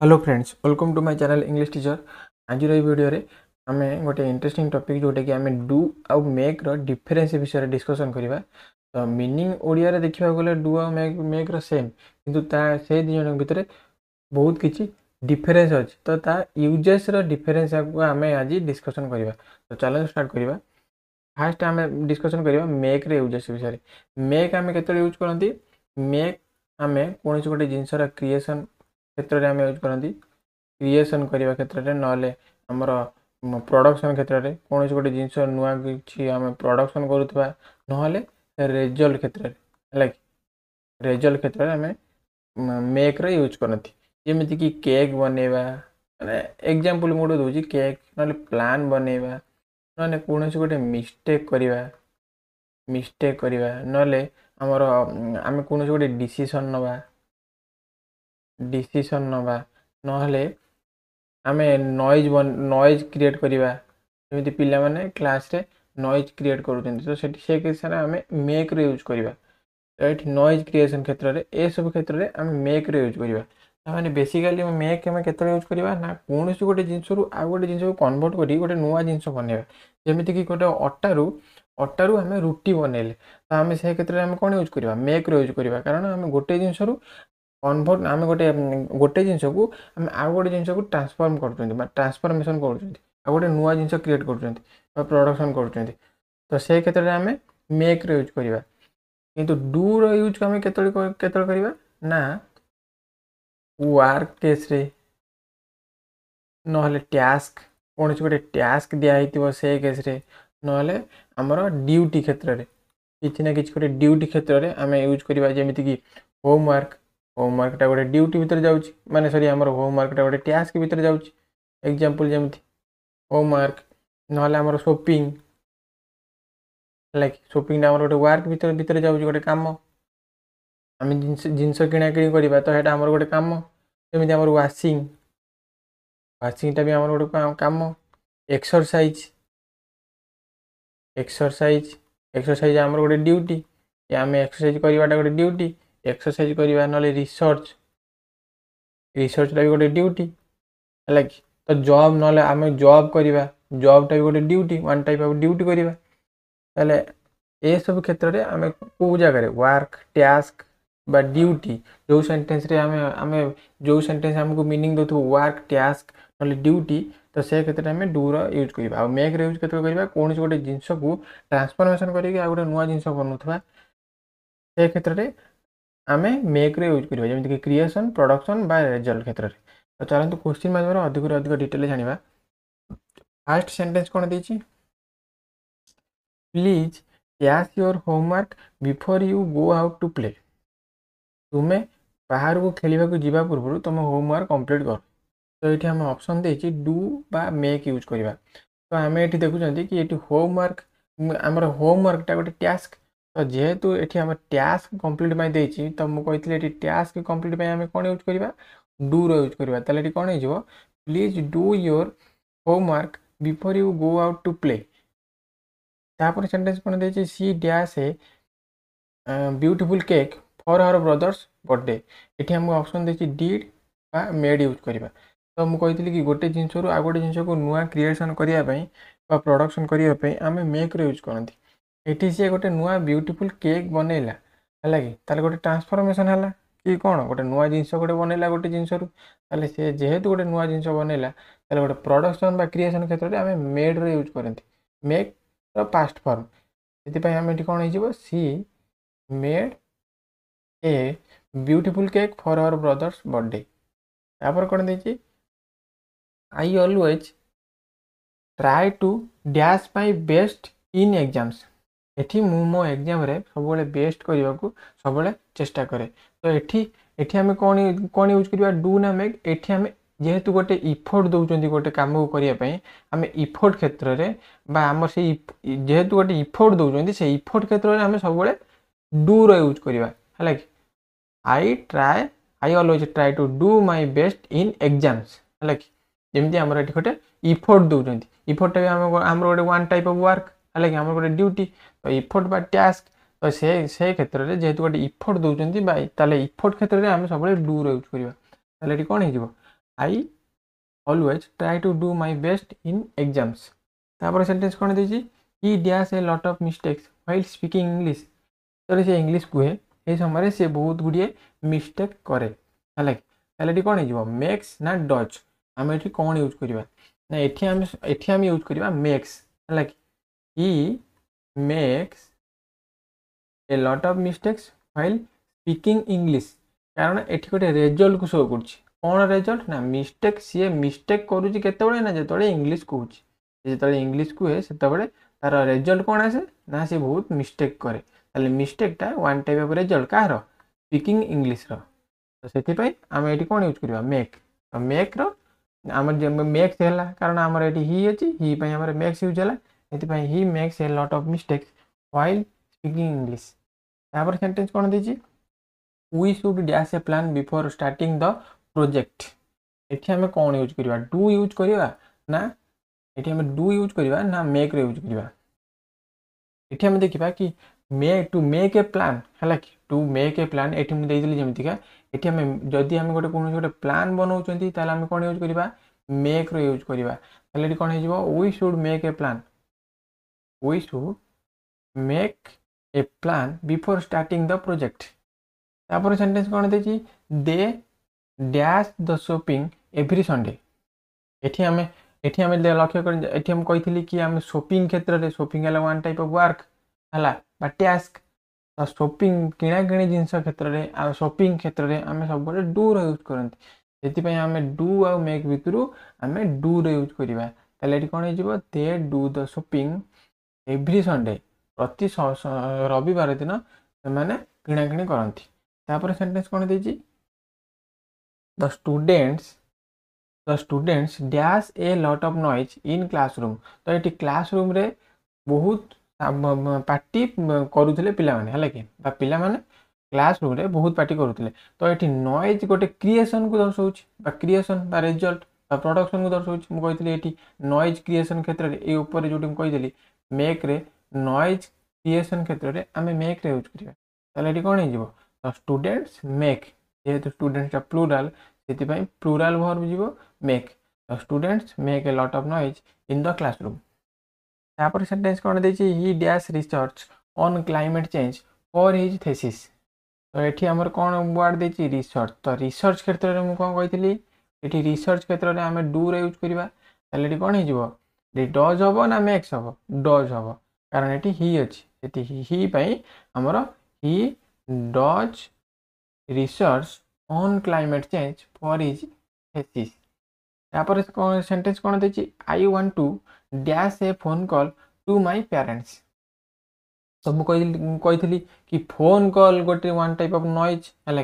Hello friends, welcome to my channel English teacher. आज video रे आम गोटे इंटरेस्टिंग टॉपिक जोटा कि आम डू आउ मेक रो डिफरेंस विषय डिस्कशन करवा। तो मीनिंग ओडिया रे देखा गले डू आउ मेक रो सेम, किंतु से दी जन भितर बहुत किसी डिफरेंस अच्छे। तो ता यूजेस रो डिफरेंस आम आज डिस्कशन करवा। तो चलो स्टार्ट करवा। फास्ट आम डिस्कशन करवा मेक रे यूजेस विषय। मेक आम के यूज करती। मेक आम कौन गोटे जिनसर क्रिएशन क्षेत्र में आम यूज करती। क्रिएशन करने क्षेत्र में ना आमर प्रोडक्शन क्षेत्र में कौन गोटे जिनस नुआ कि आम प्रोडक्शन करुवा ना रेजल्ट क्षेत्र में रेजल्ट क्षेत्र में आम मेक रे यूज करती। जमीक कि केक बनवा माने एग्जांपल मोड दूसरी केक ना प्लान बनवा ना कौन गोटे मिस्टेक करवा ना आमर आम कौन गोटे डिसीजन नवा ना आम नॉइज क्रिएट करवा। जमी पिला माने क्लास रे नॉइज क्रिएट करुँच तो से केस आम मेक रे यूज करवा। तो ये नॉइज क्रिएशन क्षेत्र में ए सब क्षेत्र में आम मेक रे यूज करवा। मैंने बेसिकाली मेक आम के यूज करवा ना कौन गोटे जिनस आउ गोटे जिन कन्वर्ट कर गोटे नुआ जिन बनवा। जमीक कि गोटे अटारू आम रुटी बनइले तो आम से क्षेत्र में कौन यूज करवा मेक रे यूज करवा। कारण आम गोटे जिनस कन्वर्ट आम गोटे जिनस को आम आउ गोटे जिनस को ट्रांसफॉर्म कर ट्रांसफॉर्मेशन कर गोटे नुआ जिनस क्रिएट कर प्रोडक्शन कर। तो से क्षेत्र में आम मेक रे यूज करवा। किंतु डू रो यूज आम केत करवा ना वर्क केस रे ना टास्क कौन गोटे टास्क दिखाई से केस रे ना आमर ड्यूटी क्षेत्र में किसी ना कि गोटे ड्यूटी क्षेत्र में आम यूज करवा। जमीक कि होमवर्कटा गोटे ड्यूटी भितर जाऊँ माने सॉरी आमर होमवर्कटा गोटे टास्क भितर जाऊँ। एग्जांपल जमी होमवर्क ना आमर शॉपिंग शॉपिंग आमर गोटे वर्क भितर भितर जाऊँ गोटे काम आम जिनस किणा कि करवा। तो यहाँ आमर गोटे काम जमी आमर वाशिंगटा भी आमर गोटे काम। एक्सरसाइज आमर गोटे ड्यूटी आम एक्सरसाइज करवाटा गोटे ड्यूटी। एक्सरसाइज करवा ना रिसर्चटा भी गोटे ड्यूटी है कि। तो जॉब ना आम जॉब करवा जॉबटा भी गोटे duty one type of duty करवा। ताले ए सब क्षेत्र में आम को जगह वर्क टास्क बा ड्यूटी जो सेंटेंस रे आम आम जो सेंटेंस आमको मीनिंग दो वर्क टास्क ना ड्यूटी तो से क्षेत्र में डू रो यूज करवा। मेक रे यूज केत करवा कौन गोटे जिनस को ट्रांसफॉर्मेशन करके आ गोटे नुआ जिनस बनौथवा से क्षेत्र में आम मेक रे यूज करवा। जमीक कि क्रिएशन प्रोडक्शन बा रिजल्ट क्षेत्र में। तो चलते क्वेश्चन माध्यम अधिक अधिक डिटेल जाना। फास्ट सेंटेंस कौन देती please cash your homework before you go out to play. तुम्हें बाहर को खेलने को जीवा पूर्व तुम होमवर्क कंप्लीट कर। तो ये आम ऑप्शन देती डू बा मेक यूज करवा। तो आम ये देखुं कि ये होमवर्क आमर होमवर्कटा गोटे टास्क। तो जेहेतु ये आम टास्क कंप्लीट देती तो मुझे ये टास्क कंप्लीट आम कौन यूज करवा डू रो यूज करवा। ताले ये कौन हो please do your homework before you go out to play. तापर सेंटेंस कौन देती she dash a beautiful cake for our brother's birthday. ये आमको ऑप्शन देती डीड बा मेड यूज करवा। तो मुझे कि गोटे जिनस आ गोटे जिनस को नुआ क्रिएशन करने प्रोडक्शन करने आम मेक रो यूज करती। ये सी गोटे नुआ ब्यूटीफुल केक बनइला है कि गोटे ट्रांसफॉर्मेशन है कि कौन गोटे नुआ जिनस गोटे बनइला गोटे जिनस से जेहेतु गोटे नुआ जिनस बनइला गोटे प्रोडक्शन बा क्रिएशन क्षेत्र में आम मेड रो यूज करती। मेक रो पास्ट फॉर्म से आम ये कौन हो she made a beautiful cake for our brother's birthday. तापर कौन देती I always try to dash my best in exams. एठी मो एग्जाम रे सब बेस्ट करने को सब चेष्टा करे। तो ये आम कौन कौन यूज करवा डू ना मेक। ये आम जेहेतु गोटे इफोर्ट दौरान गोटे कम को करने आम इफोर्ट क्षेत्र में आम से जेहेतु गोटे इफोर्ट दौरान से इफोर्ट क्षेत्र में आम सब डू रो यूज करवा है कि I always try to do my best in exams है कि। जमी आम ये गोटे इफोर्ट दौरान इफोर्टा भी आम गोटे वन टाइप ऑफ वर्क है कि आम गोटे ड्यूटी। तो इफोर्ट बा टास्क तो से क्षेत्र में जेहेतु गोटे इफोर्ट दौरान इफोर्ट क्षेत्र में आम सब डू रो यूज करवा। ये कौन हो I always try to do my best in exams. तापर सेंटेंस कौन देछि he dash a lot of mistakes while speaking English. तो से इंग्लिश कहे ये समय से बहुत गुड़िए मिस्टेक करे है कि कौन हो मेक्स ना डज आम ये कौन यूज करवा ना एठी आम यूज करवा मेक्स है कि ही makes a lot of mistakes while speaking English कारण एठी गोटे रिजल्ट को शो कर कौन रिजल्ट ना मिस्टेक सी मिस्टेक करुच्ची केतबे ना जो इंग्लिश कहूँ जो इंग्लिश कहे से तार रिजल्ट कौन आसे ना सी बहुत मिस्टेक करे ताले मिस्टेकटा वन टाइप ऑफ रिजल्ट कहार स्पीकिंग इंग्लिश रो। तो से आम ये कौन यूज करवा मेक तो मेक रो आम मेक्स है कारण आमर ये ही अच्छी ही आम मेक्स यूज है he makes a lot of mistakes while speaking English. तापर सेंटेंस कौन देछि we should dash a plan before starting the project. एठी आम कौन यूज करवा डू यूज करवा ना एठी आम डू यूज करवा ना मेक रो यूज करवा। एठी आम देखिबा कि टू मेक ए प्लान है कि टू मेक ए प्लान ये मुझे जमीका ये आम जदि आम गोटे कौन गोटे प्लान बनाऊँच आम कौन यूज करवा मेक रो यूज करवा ये कौन हो we should make a plan we should make a plan before starting the project. तापर सेंटेंस कौन देछि they dash the shopping every Sunday. एठी आम लक्ष्य कर आम कही कि आम शॉपिंग क्षेत्र में शॉपिंग है वन टाइप ऑफ वर्क है टास्क तो शॉपिंग किणा किणी जिनस क्षेत्र में शॉपिंग क्षेत्र में आम सब डू यूज करते से आम डू आ मेक भितर आम डू यूज करवा ताले कौन हो they do the shopping every Sunday प्रति रविवार दिन से किणा किणी करती। तापर सेंटेंस कौन देछि the students dash a lot of noise in classroom. तो ये क्लासरूम रे बहुत पार्टी करुले पिलाने है कि पिलाने क्लासरूम रे बहुत पार्टी करुले तो ये नॉइज गोटे क्रिएशन को दर्शाऊँ क्रिएशन रिजल्ट प्रोडक्शन को दर्शाऊँ मुझे ये नॉइज क्रिएशन क्षेत्र में ऊपर जो कही मेक रे नॉइज क्रिएशन क्षेत्र में आम मेक रे यूज करवा ताले कौन हो स्टूडेंट्स मेक जेहेतु स्टूडेंट्स प्लूराल से प्लूराल वर्ब जीवो make students make a lot of noise in the classroom. तापर सेंटेंस कौन देछि he dash research on climate change for his thesis. तो ये आमर कौन वर्ड देछि रिसर्च तो रिसर्च क्षेत्र में मुझे कौन कही ये रिसर्च क्षेत्र में आम डू रे यूज करवा ताले कौन हो डज हम ना मेक्स हम डज हम कारण ये ही अच्छी ही पाई आमर he does research on climate change for his thesis. तापर कौन सेंटेंस कौन देछि I want to dash a phone call to my parents. तो मुझे कही कि फोन कॉल गोटे वन टाइप ऑफ नॉइज है कि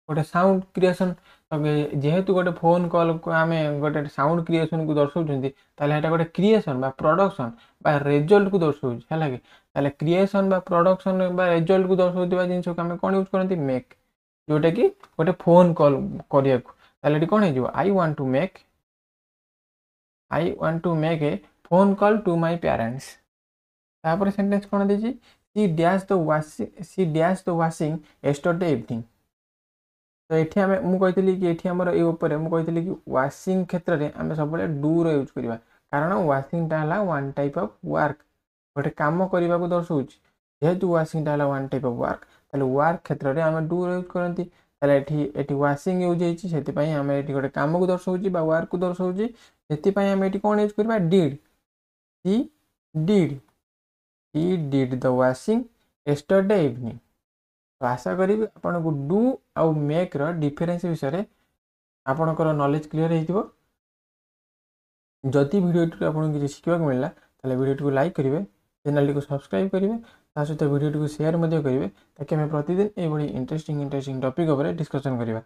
गोटे साउंड क्रिएशन जेहेतु गोटे फोन कॉल को आम गोटे साउंड क्रिएशन को दर्शाऊँ ताले गोटे क्रिएशन प्रोडक्शन रिजल्ट को दर्शाऊँ है कि क्रिएशन प्रोडक्शन रिजल्ट को दर्शाऊा जिन को आम कौन यूज करते मेक जोटा कि गोटे फोन कॉल करने कौन हो I want to make a phone call to my parents. तापर सेंटेंस कौन देछि she dash the washing yesterday evening. तो ये आम मुझे कि ये आमर ये मुझे कि वाशिंग क्षेत्र में आम सब डू रो यूज करवा कारण वाशिंगटा है वन टाइप ऑफ वर्क गोटे कम करने को दर्शाऊँ जेहेतु वाशिंगटा है वन टाइप ऑफ वर्क ताले वर्क क्षेत्र में आम डू रो यूज करती ये वाशिंग यूज होती आम ये गोटे कम को दर्शाऊँ वर्क को दर्शाऊँ से आम ये कौन यूज करवा did he did the washing yesterday evening. तो आशा करी आपन को डू आउ मेक रो डिफरेंस विषय आपनकर नॉलेज क्लियर हो जदि वीडियो आपन किसी शिखा मिलला ताले वीडियो को लाइक करेंगे चैनल को सब्सक्राइब करेंगे सहित वीडियो को शेयर करेंगे ताकि आम प्रतिदिन ये इंटरेस्टिंग टॉपिक डिस्कशन करवा।